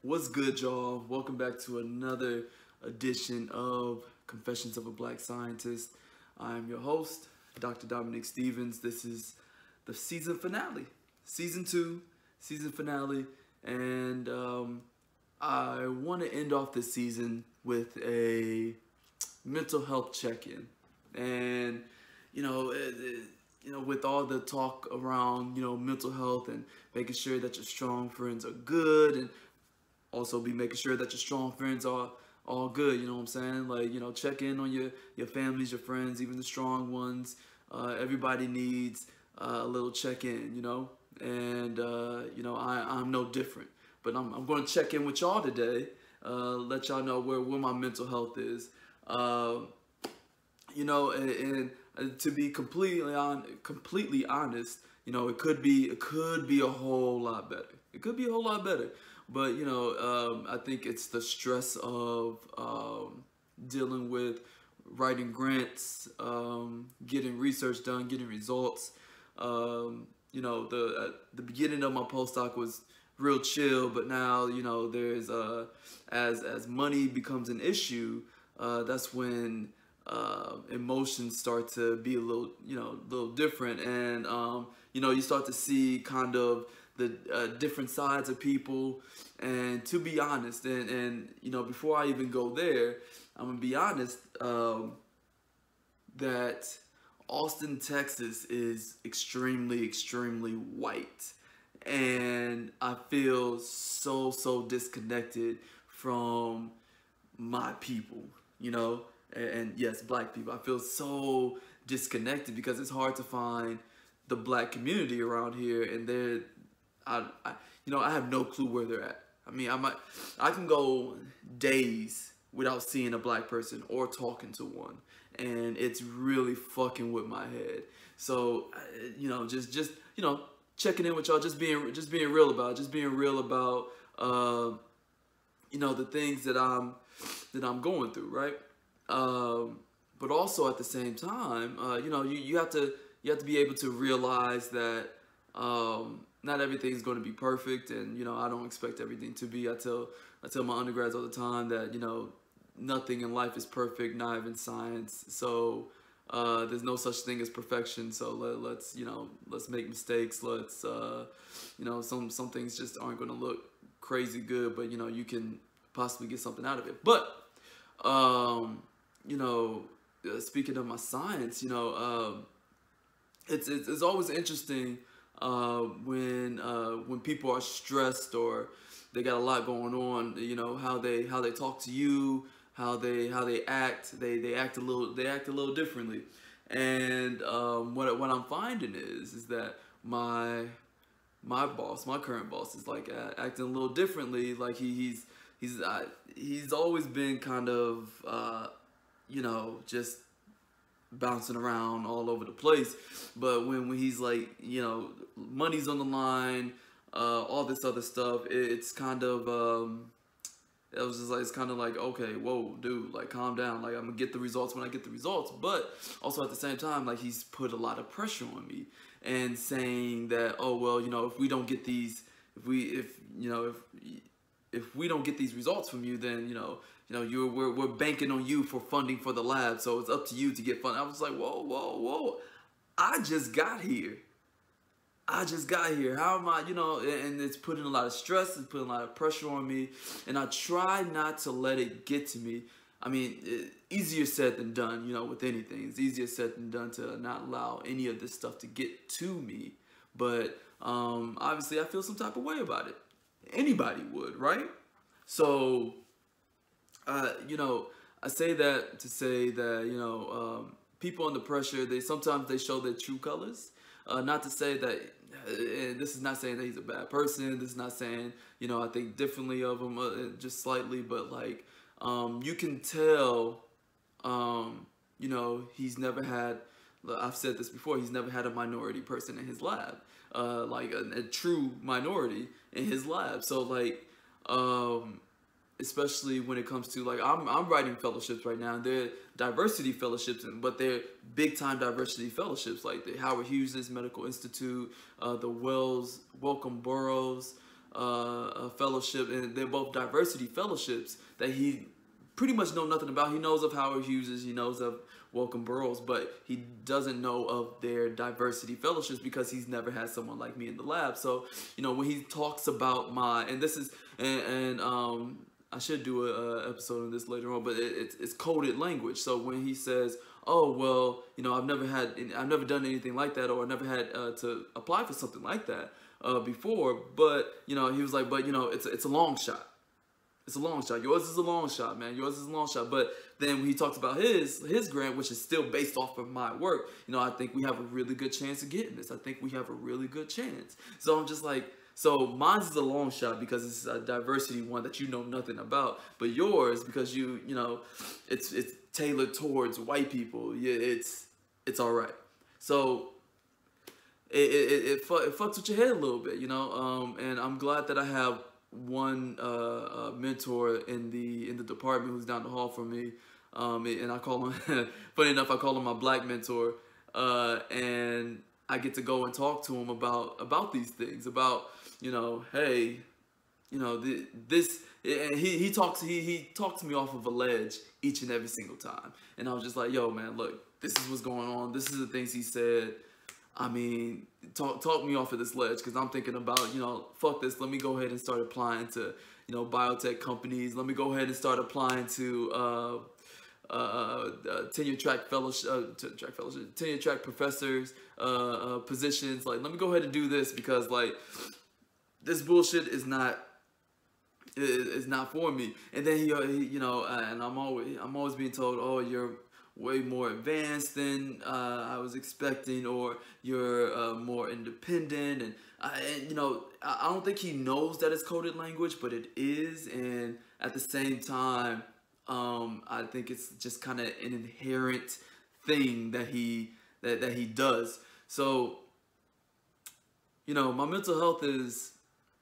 What's good, y'all? Welcome back to another edition of Confessions of a Black Scientist. I'm your host, Dr. Dominic Stevens. This is the season finale, season 2, season finale, and I want to end off this season with a mental health check-in. And with all the talk around mental health and making sure that your strong friends are good, and also be making sure that your strong friends are all good, you know what I'm saying? Like, check in on your families, your friends, even the strong ones. Everybody needs a little check-in, and I'm no different. But I'm going to check in with y'all today, let y'all know where my mental health is. And to be completely honest, it could be a whole lot better. It could be a whole lot better. But I think it's the stress of dealing with writing grants, getting research done, getting results. The beginning of my postdoc was real chill, but now there's as money becomes an issue, that's when emotions start to be a little different, and you start to see kind of the different sides of people. And to be honest, and before I even go there, I'm gonna be honest, that Austin, Texas is extremely white, and I feel so disconnected from my people, and yes, black people. I feel so disconnected because it's hard to find the black community around here, and I have no clue where they're at. I mean, I can go days without seeing a black person or talking to one, and it's really fucking with my head. So, just checking in with y'all, just being real about it, just being real about the things that I'm going through, right? But also at the same time, you have to be able to realize that not everything is going to be perfect, and I don't expect everything to be. I tell my undergrads all the time that nothing in life is perfect, not even science. So there's no such thing as perfection. So let's make mistakes. Let's some things just aren't going to look crazy good, but you can possibly get something out of it. But speaking of my science, it's always interesting when people are stressed or they got a lot going on, how they talk to you, how they act. They act a little differently. And what I'm finding is that my current boss is like acting a little differently. Like he's always been kind of just bouncing around all over the place, but when he's like, money's on the line, all this other stuff, it's kind of it's kind of like, okay, whoa, dude, like, calm down. Like, I'm gonna get the results when I get the results. But also at the same time, like, he's put a lot of pressure on me and saying that, oh well, if we don't get these, if we don't get these results from you, then we're banking on you for funding for the lab, so it's up to you to get funding. I was like, whoa, I just got here. How am I, and it's putting a lot of stress, it's putting a lot of pressure on me, and I try not to let it get to me. I mean, easier said than done, with anything. It's easier said than done to not allow any of this stuff to get to me. But obviously I feel some type of way about it. Anybody would, right? So, I say that to say that, people under pressure, sometimes they show their true colors. Not to say that, and this is not saying that he's a bad person. This is not saying, I think differently of him, just slightly, but like, you can tell, he's never had, I've said this before, he's never had a minority person in his lab, like a true minority in his lab. So like, especially when it comes to, like, I'm writing fellowships right now, and they're diversity fellowships, but they're big time diversity fellowships, like the Howard Hughes Medical Institute, the Wells Wellcome Burroughs fellowship, and they're both diversity fellowships that he pretty much know nothing about. He knows of Howard Hughes's, he knows of Welcome Burroughs, but he doesn't know of their diversity fellowships because he's never had someone like me in the lab. So, you know, when he talks about and this is, I should do a episode on this later on, but it's coded language. So when he says, oh, well, you know, I've never done anything like that, or I never had to apply for something like that before, but, you know, he was like, but, you know, it's a long shot. It's a long shot. Yours is a long shot, man. Yours is a long shot. But then when he talks about his grant, which is still based off of my work, you know, I think we have a really good chance of getting this. I think we have a really good chance. So I'm just like, so mine is a long shot because it's a diversity one that you know nothing about. But yours, because you know, it's tailored towards white people. Yeah, it's all right. So it fucks with your head a little bit, you know. And I'm glad that I have one mentor in the department who's down the hall from me, and I call him funny enough, I call him my black mentor, and I get to go and talk to him about these things, about, you know, hey, you know, this, and he talks to me off of a ledge each and every single time, and I was just like, yo, man, look, this is what's going on, this is the things he said. I mean, talk me off of this ledge, because I'm thinking about, you know, fuck this. Let me go ahead and start applying to, you know, biotech companies. Let me go ahead and start applying to tenure track professors positions. Like, let me go ahead and do this, because like this bullshit is not for me. And then he you know, and I'm always being told, oh, you're way more advanced than I was expecting, or you're more independent, and you know, I don't think he knows that it's coded language, but it is, and at the same time, I think it's just kind of an inherent thing that he does. So, you know, my mental health is,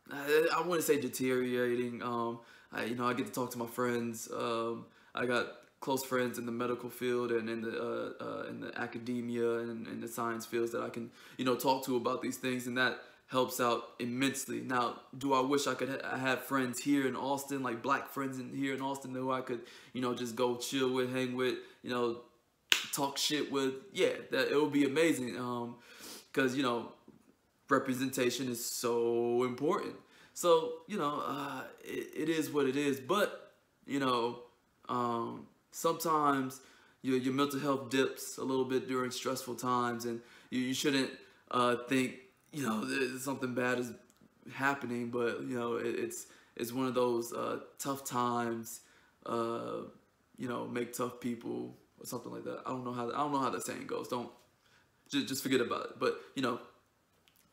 I wouldn't say deteriorating. You know, I get to talk to my friends. I got close friends in the medical field and in the academia and in the science fields that I can, you know, talk to about these things, and that helps out immensely. Now, do I wish I could have friends here in Austin, like black friends here in Austin, who I could, you know, just go chill with, hang with, you know, talk shit with? Yeah, that it would be amazing. Because, you know, representation is so important. So, you know, it is what it is. But, you know, sometimes your mental health dips a little bit during stressful times, and you shouldn't think, you know, something bad is happening, but, you know, it's one of those tough times, you know, make tough people, or something like that. I don't know how that saying goes. Don't just forget about it. But, you know,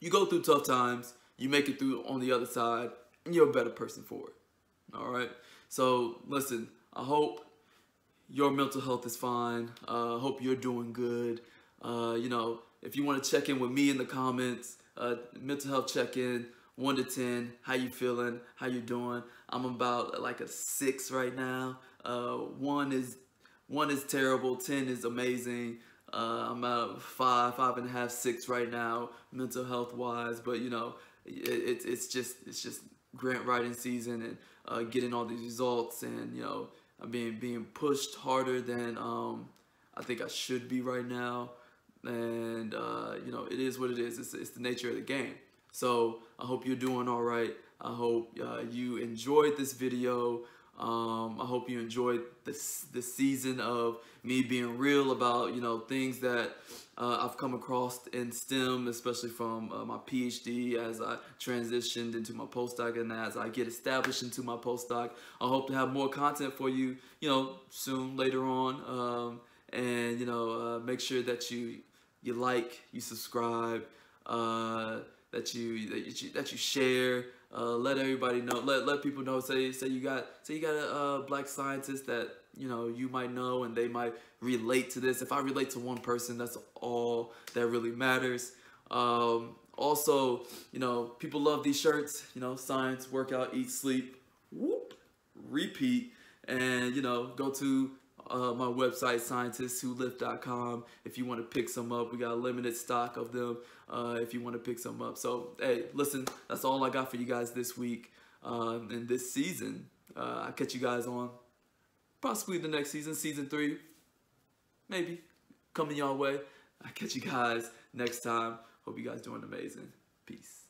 you go through tough times, you make it through on the other side, and you're a better person for it. All right. So listen, I hope your mental health is fine. Hope you're doing good. You know, if you want to check in with me in the comments, mental health check-in, 1 to 10, how you feeling? How you doing? I'm about like a 6 right now. 1 is terrible, 10 is amazing. I'm at 5.5, 6 right now, mental health wise. But, you know, it's just grant writing season, and getting all these results, and, you know, I'm being pushed harder than I think I should be right now, and you know, it is what it is. It's the nature of the game. So I hope you're doing all right. I hope you enjoyed this video. I hope you enjoyed this season of me being real about, you know, things that I've come across in STEM, especially from my PhD, as I transitioned into my postdoc, and as I get established into my postdoc. I hope to have more content for you, you know, soon, later on. And, you know, make sure that you like, you subscribe, that you share. Let everybody know. Let people know. Say you got a black scientist that, you know, you might know, and they might relate to this. If I relate to one person, that's all that really matters. Also, you know, people love these shirts. You know, science, workout, eat, sleep, whoop, repeat, and, you know, go to my website, scientistswholift.com. If you want to pick some up, we got a limited stock of them. If you want to pick some up. So hey, listen, that's all I got for you guys this week and this season. I'll catch you guys on possibly the next season, season 3, maybe coming your way. I'll catch you guys next time. Hope you guys doing amazing. Peace.